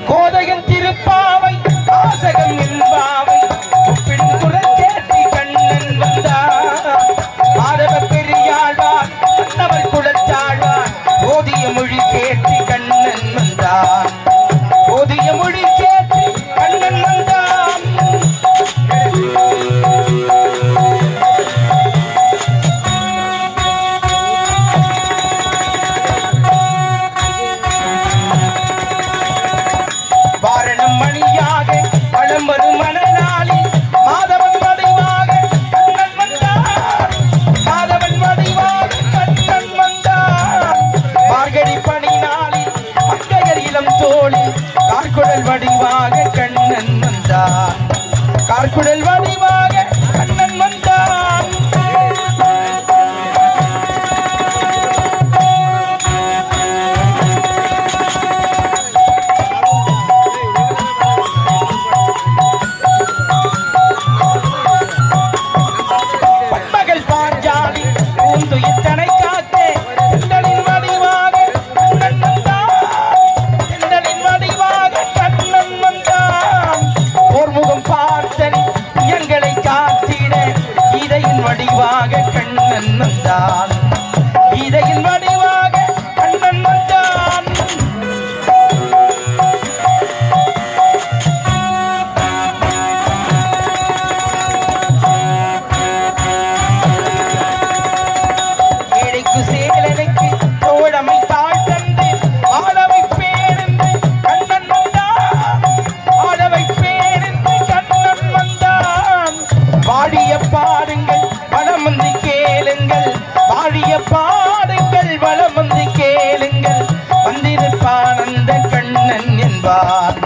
கோதையன் திருப்பாவை ஆசகம் என்பாவை பின் குரல் கேட்டி கண்ணன் வந்தார். மாதவ பெரியாழ்வார் கண்ணவர் குலத்தாழ்வார் போதிய மொழி கேட்டி கண்ணன் வந்தார். போதிய மொழி கேட்டி கண்ணன் வந்தார். வாரணம் மணியாக பழம் வரும் மணநாளி மாதவன் வடிவாக கண்ணன் வந்தார். மாதவன் வடிவாக கண்ணன் வந்தார். மார்கழி பணி நாளில் மங்கையர் இளம் தோழி கார்குழல் வடிவாக கண்ணன் வந்தார். கார்குழல் வடிவாக கண்ணன் வந்தார். இத்தனை காத்தே செந்தலின் வடிவாக கண்ணன் வந்தான். செந்தலின் வடிவாக கண்ணன் வந்தான். போர்முகம் பார்த்தனி எங்களை காத்திட இதையின் வடிவாக கண்ணன் வந்தான். இதையின் வடிவாக கண்ணன் வந்தான். சேலனுக்கு தோழமை தாழ்த்தந்து ஆடவை பேருந்து கண்ணன் வந்தான். ஆடவை பேருந்து கண்ணன் வந்தான். வாழிய பாடுங்கள் வளமந்து கேளுங்கள். வாழிய பாடுங்கள் வளமந்து கேளுங்கள். வந்திருப்பானந்த கண்ணன் என்பார்.